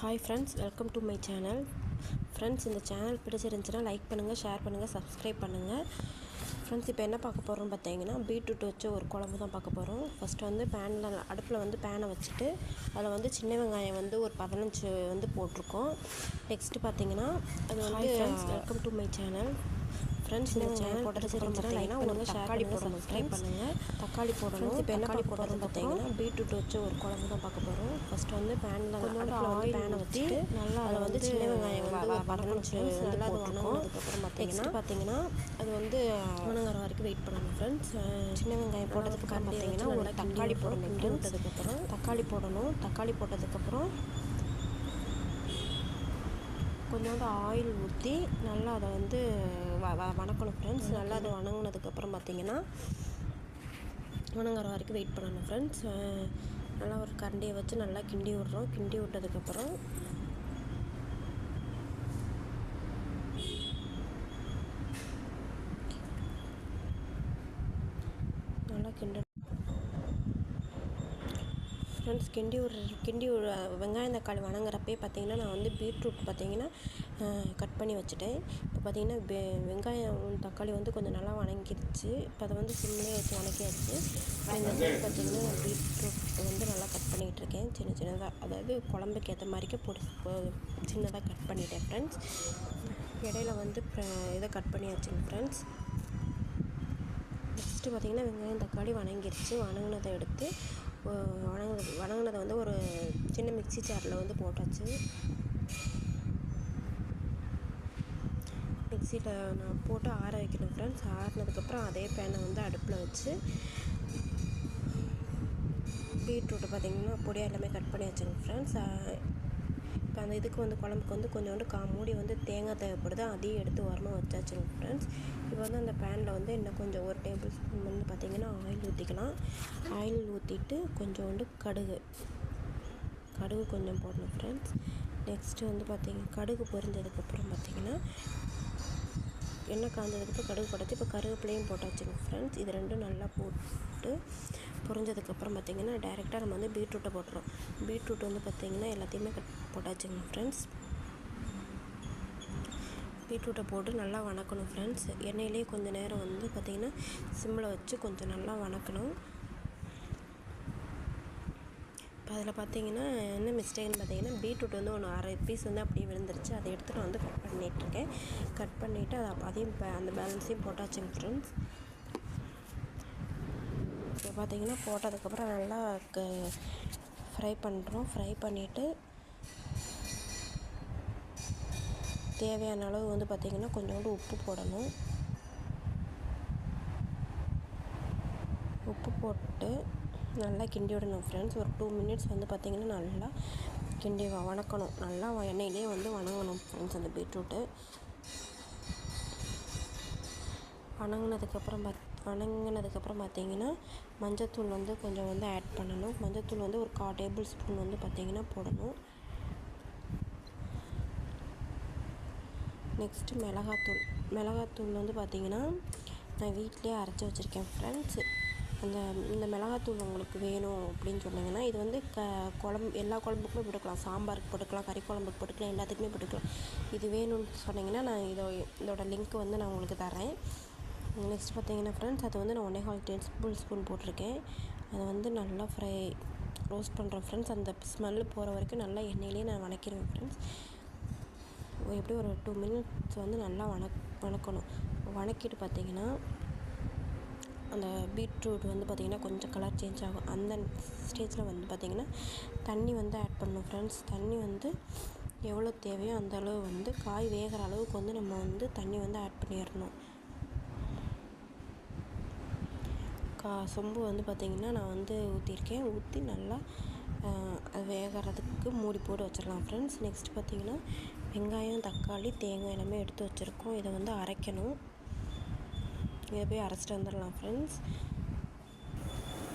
Hi friends, welcome to my channel. Friends, இந்த channel பிடிச்சிருந்துச்சுன்னா like பண்ணுங்கள், ஷேர் பண்ணுங்கள், சப்ஸ்கிரைப் பண்ணுங்கள். ஃப்ரெண்ட்ஸ், இப்போ என்ன பார்க்க போகிறோம்னு பார்த்தீங்கன்னா பீட்ரூட் வச்சு ஒரு குழம்பு தான் பார்க்க போகிறோம். ஃபஸ்ட்டு வந்து அடுப்பில் வந்து பேனை வச்சுட்டு அதில் வந்து சின்ன வெங்காயம் வந்து ஒரு 15 வந்து போட்டிருக்கோம். நெக்ஸ்ட்டு பார்த்தீங்கன்னா அது வந்து welcome to my channel. Friends, இந்த சேனல் பிடிச்சிருந்துச்சுன்னா லைக் பண்ணுங்கள், தக்காளி போடணும், சப்ஸ்கிரைப் பண்ணுங்கள். தக்காளி போடணும். இப்போ என்ன பார்க்க போகிறோம்னு பார்த்தீங்கன்னா பீட்ரூட் வச்சு ஒரு குழம்பு தான் பார்க்க போகிறோம். ஃபஸ்ட்டு வந்து அடுப்பில் வந்து பேனை வச்சு நல்லா அதில் வந்து சின்ன வெங்காயம் வந்து ஒரு 15 நல்லா அது வணங்கினதுக்கப்புறம் பார்த்தீங்கன்னா அது வந்து வணங்குற வரைக்கும் வெயிட் பண்ணணும். ஃப்ரெண்ட்ஸ், சின்ன வெங்காயம் போட்டதுக்கப்புறம் பார்த்தீங்கன்னா ஒரு தக்காளி போடணும். தக்காளி போடணும். தக்காளி போட்டதுக்கப்புறம் கொஞ்சோண்டு ஆயில் ஊற்றி நல்லா அதை வந்து வணக்கணும். ஃப்ரெண்ட்ஸ், நல்லா அது வணங்கினதுக்கப்புறம் பார்த்தீங்கன்னா வணங்குற வரைக்கும் வெயிட் பண்ணணும். ஃப்ரெண்ட்ஸ், நல்லா ஒரு கரண்டியை வச்சு நல்லா கிண்டி விட்றோம். கிண்டி விட்டதுக்கப்புறம் நல்லா ஃப்ரெண்ட்ஸ், கிண்டி வெங்காயம் தக்காளி வணங்குறப்பே பார்த்தீங்கன்னா நான் வந்து பீட்ரூட் பார்த்தீங்கன்னா கட் பண்ணி வச்சுட்டேன். இப்போ பார்த்தீங்கன்னா வெங்காயம் தக்காளி வந்து கொஞ்சம் நல்லா வணங்கிடுச்சு. இப்போ அதை வந்து சிம்லேயே வச்சு வணக்கியாச்சு. இந்த சைடு பார்த்தீங்கன்னா பீட்ரூட் வந்து நல்லா கட் பண்ணிகிட்டு இருக்கேன். சின்னதாக, அதாவது குழம்புக்கு ஏற்ற மாதிரிக்கு சின்னதாக கட் பண்ணிட்டேன். ஃப்ரெண்ட்ஸ், இடையில வந்து இதை கட் பண்ணியாச்சுங்க. ஃப்ரெண்ட்ஸ், நெக்ஸ்ட்டு பார்த்திங்கன்னா வெங்காயம் தக்காளி வணங்கிருச்சு. வணங்கினதை எடுத்து வணங்கினதை வந்து ஒரு சின்ன மிக்ஸி ஜாரில் வந்து போட்டாச்சு. மிக்சியில் நான் போட்டு ஆற வைக்கணும். ஃப்ரெண்ட்ஸ், ஆறினதுக்கப்புறம் அதே பேனை வந்து அடுப்பில் வச்சு பீட்ரூட்டை பார்த்திங்கன்னா பொடியாக எல்லாமே கட் பண்ணி வச்சுங்க. ஃப்ரெண்ட்ஸ், இப்போ அந்த இதுக்கு வந்து குழம்புக்கு வந்து கொஞ்சோண்டு மூடி வந்து தேங்காய் தேவைப்படுது, அதையும் எடுத்து ஓரமாக வச்சாச்சுங்க. ஃப்ரெண்ட்ஸ், இப்போ வந்து அந்த பேனில் வந்து இன்னும் கொஞ்சம் 1 டேபிள் ஸ்பூன் வந்து பார்த்திங்கன்னா ஆயில் ஊற்றிக்கலாம். ஆயில் ஊற்றிட்டு கொஞ்சோண்டு கடுகு கொஞ்சம் போடணும். ஃப்ரெண்ட்ஸ், நெக்ஸ்ட்டு வந்து கடுகு பொரிஞ்சதுக்கப்புறம் பார்த்திங்கன்னா எண்ணெய் காய்ஞ்சதுக்கப்புறம் கடுகு போட்டாச்சு. இப்போ கருவேப்பிலையும் போட்டாச்சுங்க. ஃப்ரெண்ட்ஸ், இது ரெண்டும் நல்லா போட்டு பொரிஞ்சதுக்கப்புறம் பார்த்திங்கன்னா டைரெக்டாக நம்ம வந்து பீட்ரூட்டை போட்டுறோம். பீட்ரூட் வந்து பார்த்திங்கன்னா எல்லாத்தையுமே போட்டாச்சுங்க. ஃப்ரெண்ட்ஸ், பீட்ரூட்டை போட்டு நல்லா வணக்கணும். ஃப்ரெண்ட்ஸ், எண்ணெயிலே கொஞ்சம் நேரம் வந்து பார்த்திங்கன்னா சிம்மில் வச்சு கொஞ்சம் நல்லா வணக்கணும். இப்போ அதில் பார்த்திங்கன்னா என்ன மிஸ்டேக்னு பார்த்திங்கன்னா பீட்ரூட் வந்து ஒன்று அரை பீஸ் வந்து அப்படியே விழுந்துருச்சு. அதை எடுத்து நான் வந்து கட் பண்ணிகிட்ருக்கேன். கட் பண்ணிவிட்டு அதையும் அந்த பேலன்ஸையும் போட்டாச்சுங்க. ஃப்ரெண்ட்ஸ், இப்போ பார்த்திங்கன்னா போட்டதுக்கப்புறம் நல்லா ஃப்ரை பண்ணுறோம். ஃப்ரை பண்ணிவிட்டு தேவையான அளவு வந்து பார்த்திங்கன்னா கொஞ்சோண்டு உப்பு போடணும். உப்பு போட்டு நல்லா கிண்டி விடணும். ஃப்ரெண்ட்ஸ், ஒரு 2 மினிட்ஸ் வந்து பார்த்திங்கன்னா நல்லா கிண்டி வணக்கணும். நல்லா எண்ணெயிலே வந்து வணங்கணும். ஃப்ரெண்ட்ஸ், அந்த பீட்ரூட்டு வணங்கினதுக்கப்புறம் பார்த்திங்கன்னா மஞ்சத்தூள் வந்து கொஞ்சம் வந்து ஆட் பண்ணணும். மஞ்சத்தூள் வந்து ஒரு 1/4 டேபிள் ஸ்பூன் வந்து பார்த்திங்கன்னா போடணும். நெக்ஸ்ட்டு மிளகாத்தூள் வந்து பார்த்திங்கன்னா நான் வீட்டிலே அரைச்சி வச்சுருக்கேன். ஃப்ரெண்ட்ஸ், இந்த மிளகாத்தூள் உங்களுக்கு வேணும் அப்படின்னு சொன்னிங்கன்னா இது வந்து எல்லா குழம்புக்குமே போட்டுக்கலாம். சாம்பாருக்கு போட்டுக்கலாம், கறி குழம்புக்கு போட்டுக்கலாம், எல்லாத்துக்குமே போட்டுக்கலாம். இது வேணும்னு சொன்னிங்கன்னா நான் இதோட லிங்க் வந்து நான் உங்களுக்கு தரேன். நெக்ஸ்ட் பார்த்திங்கன்னா ஃப்ரெண்ட்ஸ், அது வந்து நான் 1/4 டேபிள் ஸ்பூன் போட்டிருக்கேன். அதை வந்து நல்லா ரோஸ்ட் பண்ணுறேன். ஃப்ரெண்ட்ஸ், அந்த ஸ்மெல்லு போகிற வரைக்கும் நல்லா எண்ணெயிலே நான் வணக்கிடுவேன். ஃப்ரெண்ட்ஸ், எப்படி ஒரு 2 மினிட்ஸ் வந்து நல்லா வணக்கணும். வணக்கிட்டு பார்த்திங்கன்னா அந்த பீட்ரூட் வந்து பார்த்திங்கன்னா கொஞ்சம் கலர் சேஞ்ச் ஆகும். அந்த ஸ்டேஜில் வந்து பார்த்திங்கன்னா தண்ணி வந்து ஆட் பண்ணணும். ஃப்ரெண்ட்ஸ், தண்ணி வந்து எவ்வளோ தேவையோ அந்த அளவு வந்து காய் வேகிற அளவுக்கு வந்து நம்ம வந்து தண்ணி வந்து ஆட் பண்ணிடணும். சொம்பு வந்து பார்த்திங்கன்னா நான் வந்து ஊற்றிருக்கேன். ஊற்றி நல்லா அது வேகிறதுக்கு மூடி போட்டு வச்சிடலாம். ஃப்ரெண்ட்ஸ், நெக்ஸ்ட் பார்த்திங்கன்னா வெங்காயம் தக்காளி தேங்காய் எல்லாமே எடுத்து வச்சுருக்கோம். இதை வந்து அரைக்கணும். இதை போய் அரைச்சிட்டு வந்துடலாம். ஃப்ரெண்ட்ஸ்,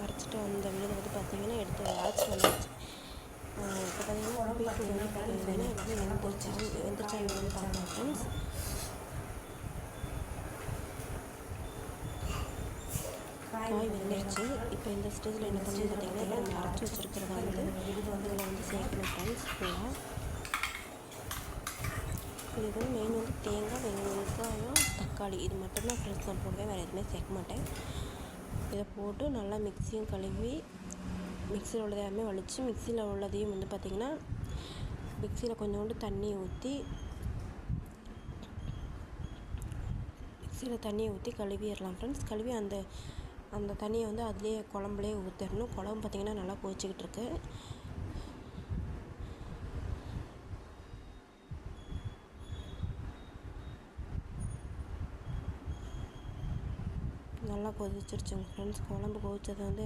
அரைச்சிட்டு வந்த விழுது வந்து பார்த்திங்கன்னா எடுத்து அரைச்சிட்டு வந்துடுச்சு. இப்போ பார்த்திங்கன்னா பீட்ரூட் வந்து பார்த்திங்கன்னா வெந்துருச்சா வந்து பார்க்கலாம். ஃப்ரெண்ட்ஸ், காய் வெந்துருச்சு. இப்போ இந்த ஸ்டேஜில் என்ன பண்ணணும் பார்த்திங்கன்னா நம்ம அரைச்சி வச்சுருக்கிறத வந்து இதில் வந்து சேர்க்கணும். ஃப்ரெண்ட்ஸ், ஃபுல்லாக இதுக்கு வந்து மெயின் வந்து தேங்காய், வெங்காயம், தக்காளி இது மட்டும்தான் ஃப்ரெண்ட்ஸ் நான் போடுவேன், வேறு எதுவுமே சேர்க்க மாட்டேன். இதை போட்டு நல்லா மிக்சியும் கழுவி மிக்சியில் உள்ளது எல்லாமே வலித்து மிக்சியில் உள்ளதையும் வந்து பார்த்திங்கன்னா மிக்சியில் கொஞ்சோண்டு தண்ணியை ஊற்றி கழுவிடலாம் ஃப்ரெண்ட்ஸ். கழுவி அந்த தண்ணியை வந்து அதுலேயே குழம்புலேயே ஊற்றிடணும். குழம்பு பார்த்திங்கன்னா நல்லா கொதிச்சிக்கிட்டு இருக்கு. நல்லா கொதிச்சிருச்சுங்க ஃப்ரெண்ட்ஸ். குழம்பு கொதிச்சதை வந்து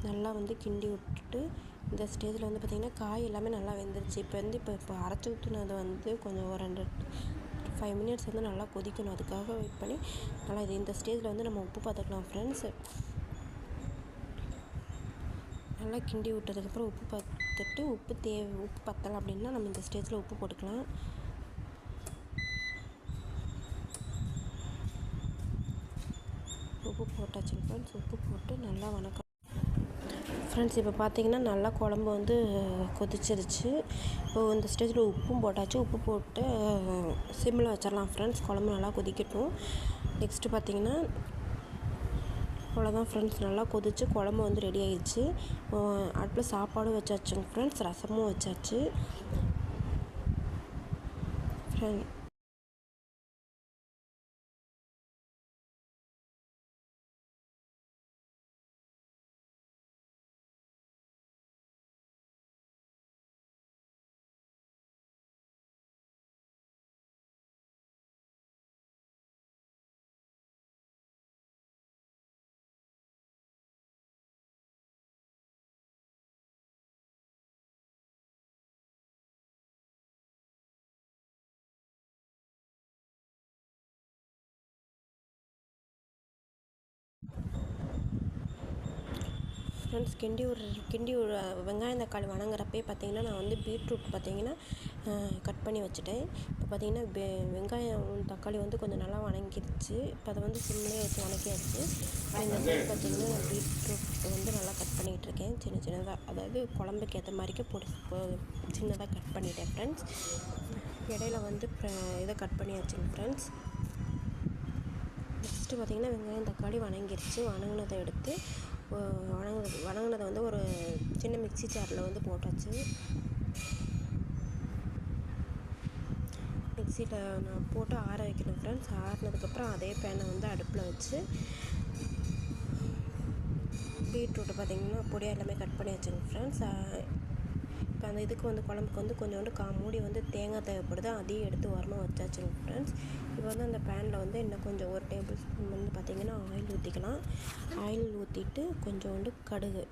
நல்லா வந்து கிண்டி விட்டுட்டு இந்த ஸ்டேஜில் வந்து பார்த்திங்கன்னா காய் எல்லாமே நல்லா வெந்துருச்சு. இப்போ அரைச்சி ஊற்றுனது வந்து கொஞ்சம் ஒரு 5 மினிட்ஸ் வந்து நல்லா கொதிக்கணும். அதுக்காக வெயிட் பண்ணி நல்லா இந்த ஸ்டேஜில் வந்து நம்ம உப்பு பார்த்துக்கலாம் ஃப்ரெண்ட்ஸ். நல்லா கிண்டி விட்டதுக்கப்புறம் உப்பு பார்த்துட்டு உப்பு பத்தலை அப்படின்னா நம்ம இந்த ஸ்டேஜில் உப்பு போட்டுக்கலாம். உப்பு போட்டாச்சுங்க ஃப்ரெண்ட்ஸ். உப்பு போட்டு நல்லா வணக்கம் ஃப்ரெண்ட்ஸ். இப்போ பார்த்திங்கன்னா நல்லா குழம்பு வந்து கொதிச்சிருச்சு. இப்போ இந்த ஸ்டேஜில் உப்பும் போட்டாச்சு. உப்பு போட்டு சிம்மில் வச்சிடலாம் ஃப்ரெண்ட்ஸ். குழம்பு நல்லா கொதிக்கட்டும். நெக்ஸ்ட்டு பார்த்திங்கன்னா அவ்வளோதான் ஃப்ரெண்ட்ஸ். நல்லா கொதிச்சு குழம்பு வந்து ரெடி ஆயிடுச்சு. அடுப்பில் சாப்பாடும் வச்சாச்சுங்க ஃப்ரெண்ட்ஸ். ரசமும் வச்சாச்சு ஃப்ரெண்ட்ஸ். கிண்டி ஒரு வெங்காயம் தக்காளி வணங்குறப்பே பார்த்திங்கன்னா நான் வந்து பீட்ரூட் பார்த்திங்கன்னா கட் பண்ணி வச்சுட்டேன். இப்போ பார்த்திங்கன்னா வெங்காயம் தக்காளி வந்து கொஞ்சம் நல்லா வணங்கிடுச்சு. இப்போ அதை வந்து சிம்லேயே வச்சு வணக்கியாச்சு. இந்த சைடு பார்த்திங்கன்னா நான் பீட்ரூட் வந்து நல்லா கட் பண்ணிகிட்டு இருக்கேன். சின்னதாக, அதாவது குழம்புக்கு ஏற்ற மாதிரிக்கு சின்னதாக கட் பண்ணிட்டேன் ஃப்ரெண்ட்ஸ். இடையில வந்து இதை கட் பண்ணியாச்சுங்க ஃப்ரெண்ட்ஸ். நெக்ஸ்ட்டு பார்த்திங்கன்னா வெங்காயம் தக்காளி வணங்கிருச்சு. வணங்கினதை எடுத்து வணங்கினதை வந்து ஒரு சின்ன மிக்சி ஜாரில் வந்து போட்டாச்சு. மிக்சியில் நான் போட்டு ஆற வைக்கணும் ஃப்ரெண்ட்ஸ். ஆறினதுக்கப்புறம் அதே பேனை வந்து அடுப்பில் வச்சு பீட்ரூட்டு பார்த்திங்கன்னா பொடியாக எல்லாமே கட் பண்ணி வச்சுங்க ஃப்ரெண்ட்ஸ். இப்போ அந்த இதுக்கு வந்து குழம்புக்கு வந்து கொஞ்சோண்டு மூடி வந்து தேங்காய் தேவைப்படுது, அதையும் எடுத்து ஓரமாக வச்சாச்சுங்க ஃப்ரெண்ட்ஸ். இப்போ வந்து அந்த பேனில் வந்து இன்னும் கொஞ்சம் 1 டேபிள் ஸ்பூன் வந்து பார்த்திங்கன்னா ஆயில் ஊற்றிக்கலாம். ஆயில் ஊற்றிட்டு கொஞ்சோண்டு கடுகு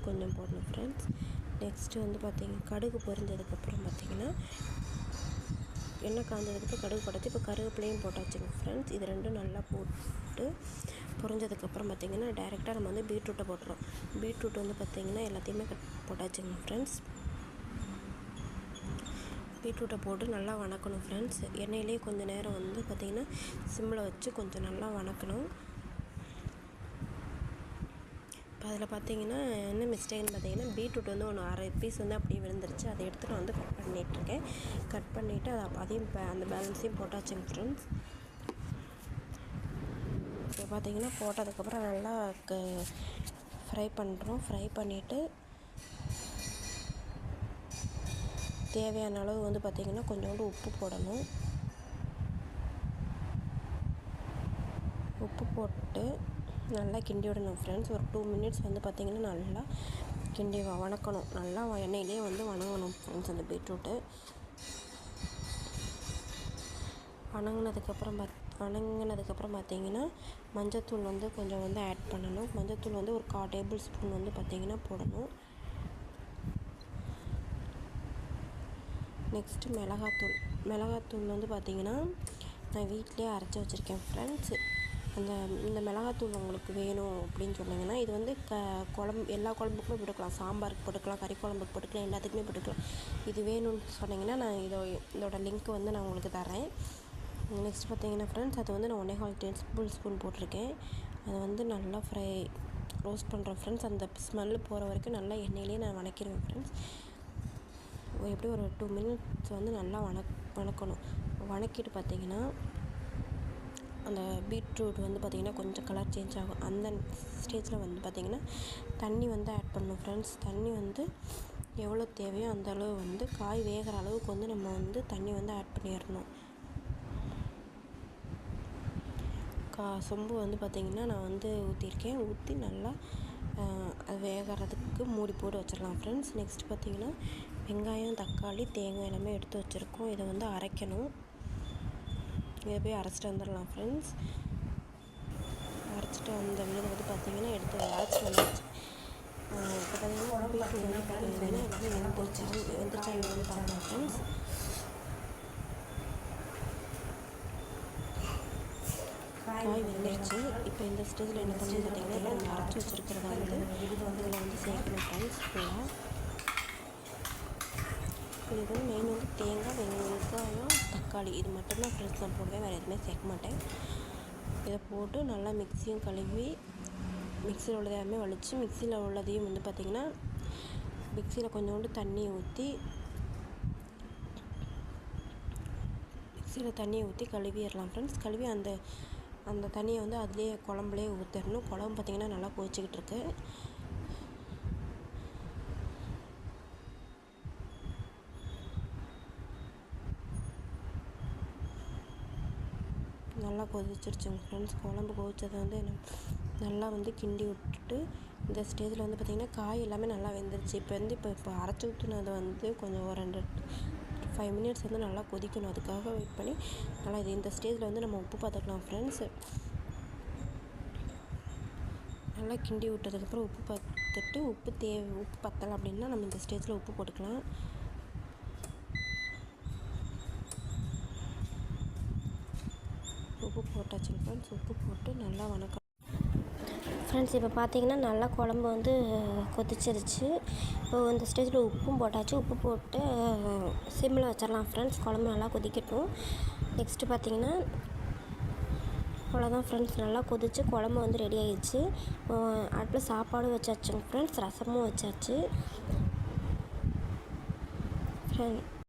கொஞ்சம் போடணும் ஃப்ரெண்ட்ஸ். நெக்ஸ்ட்டு வந்து கடுகு பொரிஞ்சதுக்கப்புறம் பார்த்திங்கன்னா எண்ணெய் காஞ்சதுக்கப்புறம் கடுகு போட்டாச்சு. இப்போ கருவேப்பிலையும் போட்டாச்சுங்க ஃப்ரெண்ட்ஸ். இது ரெண்டும் நல்லா போட்டு பொரிஞ்சதுக்கப்புறம் பார்த்திங்கன்னா டைரெக்டாக நம்ம வந்து பீட்ரூட்டை போட்டுறோம். பீட்ரூட் வந்து பார்த்திங்கன்னா எல்லாத்தையுமே போட்டாச்சுங்க ஃப்ரெண்ட்ஸ். பீட்ரூட்டை போட்டு நல்லா வணக்கணும் ஃப்ரெண்ட்ஸ். எண்ணெயிலே கொஞ்சம் நேரம் வந்து பார்த்திங்கன்னா சிம்மில் வச்சு கொஞ்சம் நல்லா வணக்கணும். இப்போ அதில் பார்த்திங்கன்னா என்ன மிஸ்டேக்னு பார்த்திங்கன்னா பீட்ரூட் வந்து ஒன்று அரை பீஸ் வந்து அப்படியே விழுந்துருச்சு. அதை எடுத்து நான் வந்து கட் பண்ணிகிட்ருக்கேன். கட் பண்ணிவிட்டு அதையும் அந்த பேலன்ஸையும் போட்டாச்சுங்க ஃப்ரெண்ட்ஸ். இப்போ பார்த்திங்கன்னா போட்டதுக்கப்புறம் நல்லா ஃப்ரை பண்ணுறோம். ஃப்ரை பண்ணிவிட்டு தேவையான அளவு வந்து பார்த்திங்கன்னா கொஞ்சோண்டு உப்பு போடணும். உப்பு போட்டு நல்லா கிண்டி விடணும் ஃப்ரெண்ட்ஸ். ஒரு 2 மினிட்ஸ் வந்து பார்த்திங்கன்னா நல்லா கிண்டி வணக்கணும். நல்லா எண்ணெயிலே வந்து வணங்கணும் ஃப்ரெண்ட்ஸ் அந்த பீட்ரூட்டு. வணங்கினதுக்கப்புறம் பார்த்திங்கன்னா மஞ்சத்தூள் வந்து கொஞ்சம் வந்து ஆட் பண்ணணும். மஞ்சத்தூள் வந்து ஒரு 1/4 டேபிள் ஸ்பூன் வந்து பார்த்திங்கன்னா போடணும். நெக்ஸ்ட்டு மிளகாத்தூள் வந்து பார்த்திங்கன்னா நான் வீட்டிலே அரைச்சி வச்சுருக்கேன் ஃப்ரெண்ட்ஸ். இந்த மிளகாத்தூள் உங்களுக்கு வேணும் அப்படின்னு சொன்னிங்கன்னா இது வந்து எல்லா குழம்புக்குமே போட்டுக்கலாம். சாம்பாருக்கு போட்டுக்கலாம், கறி குழம்புக்கு போட்டுக்கலாம், எல்லாத்துக்குமே போட்டுக்கலாம். இது வேணும்னு சொன்னிங்கன்னா நான் இதோட லிங்க் வந்து நான் உங்களுக்கு தரேன். நெக்ஸ்ட் பார்த்திங்கன்னா ஃப்ரெண்ட்ஸ் அது வந்து நான் 1/4 டேபிள் ஸ்பூன் போட்டிருக்கேன். அதை வந்து நல்லா ரோஸ்ட் பண்ணுறேன் ஃப்ரெண்ட்ஸ். அந்த ஸ்மெல்லு போகிற வரைக்கும் நல்லா எண்ணெயிலே நான் வணக்கிடுவேன் ஃப்ரெண்ட்ஸ். எப்படி ஒரு 2 மினிட்ஸ் வந்து நல்லா வணக்கணும். வணக்கிட்டு பார்த்திங்கன்னா அந்த பீட்ரூட் வந்து பார்த்திங்கன்னா கொஞ்சம் கலர் சேஞ்ச் ஆகும். அந்த ஸ்டேஜில் வந்து பார்த்திங்கன்னா தண்ணி வந்து ஆட் பண்ணணும் ஃப்ரெண்ட்ஸ். தண்ணி வந்து எவ்வளோ தேவையோ அந்த அளவு வந்து காய் வேகிற அளவுக்கு வந்து நம்ம வந்து தண்ணி வந்து ஆட் பண்ணிடணும். சொம்பு வந்து பார்த்திங்கன்னா நான் வந்து ஊற்றிருக்கேன். ஊற்றி நல்லா அது வேகிறதுக்கு மூடி போட்டு வச்சிடலாம் ஃப்ரெண்ட்ஸ். நெக்ஸ்ட் பார்த்திங்கன்னா வெங்காயம், தக்காளி, தேங்காய் எல்லாமே எடுத்து வச்சுருக்கோம். இதை வந்து அரைக்கணும். இதை போய் அரைச்சிட்டு வந்துடலாம் ஃப்ரெண்ட்ஸ். அரைச்சிட்டு வந்த விழுது வந்து பார்த்திங்கன்னா எடுத்து அரைச்சிட்டு வந்துடுச்சு. இப்போ பார்த்திங்கன்னா பீட்ரூட் வந்து பார்த்திங்கன்னா வெந்துருச்சா வந்து பார்க்கலாம் ஃப்ரெண்ட்ஸ். காய் வெந்துருச்சு. இப்போ இந்த ஸ்டேஜில் என்ன பண்ணி பார்த்திங்கன்னா இப்போ நம்ம அரைச்சி வச்சுருக்கிறத வந்து இதில் வந்து சேர்க்கணும் ஃப்ரெண்ட்ஸ். ஃபுல்லாக இதுக்கு வந்து மெயின் வந்து தேங்காய், வெங்காயம், தக்காளி இது மட்டும்தான் ஃப்ரெண்ட்ஸ் நான் போடுவேன். வேறு எதுவுமே சேர்க்க மாட்டேன். இதை போட்டு நல்லா மிக்ஸியும் கழுவி மிக்சியில் உள்ளதை எல்லாமே வலித்து மிக்சியில் உள்ளதையும் வந்து பார்த்திங்கன்னா மிக்சியில் கொஞ்சோண்டு தண்ணியை ஊற்றி கழுவிடலாம் ஃப்ரெண்ட்ஸ். கழுவி அந்த தண்ணியை வந்து அதுலேயே குழம்புலேயே ஊற்றிடணும். குழம்பு பார்த்திங்கன்னா நல்லா கொதிச்சிக்கிட்டு இருக்கு. நல்லா கொதிச்சிருச்சுங்க ஃப்ரெண்ட்ஸ். குழம்பு கொதிச்சதை வந்து நல்லா வந்து கிண்டி விட்டுட்டு இந்த ஸ்டேஜில் வந்து பார்த்திங்கன்னா காய் எல்லாமே நல்லா வெந்துருச்சு. இப்போ அரைச்சி ஊற்றுனதை வந்து கொஞ்சம் ஒரு 5 மினிட்ஸ் வந்து நல்லா கொதிக்கணும். அதுக்காக வெயிட் பண்ணி நல்லா இந்த ஸ்டேஜில் வந்து நம்ம உப்பு பார்த்துக்கலாம் ஃப்ரெண்ட்ஸ். நல்லா கிண்டி விட்டதுக்கப்புறம் உப்பு பார்த்துட்டு உப்பு பத்தலை அப்படின்னா நம்ம இந்த ஸ்டேஜில் உப்பு போட்டுக்கலாம். உப்பு போட்டாச்சுங்க ஃப்ரெண்ட்ஸ். உப்பு போட்டு நல்லா வணக்கம் ஃப்ரெண்ட்ஸ். இப்போ பார்த்திங்கன்னா நல்லா குழம்பு வந்து கொதிச்சிருச்சு. இப்போ இந்த ஸ்டேஜில் உப்பும் போட்டாச்சு. உப்பு போட்டு சிம்மில் வச்சிடலாம் ஃப்ரெண்ட்ஸ். குழம்பு நல்லா கொதிக்கட்டும். நெக்ஸ்ட்டு பார்த்திங்கன்னா அவ்வளோதான் ஃப்ரெண்ட்ஸ். நல்லா கொதிச்சு குழம்பு வந்து ரெடி ஆகிடுச்சு. அடுப்பில் சாப்பாடும் வச்சாச்சுங்க ஃப்ரெண்ட்ஸ். ரசமும் வச்சாச்சு ஃப்ரெண்ட்.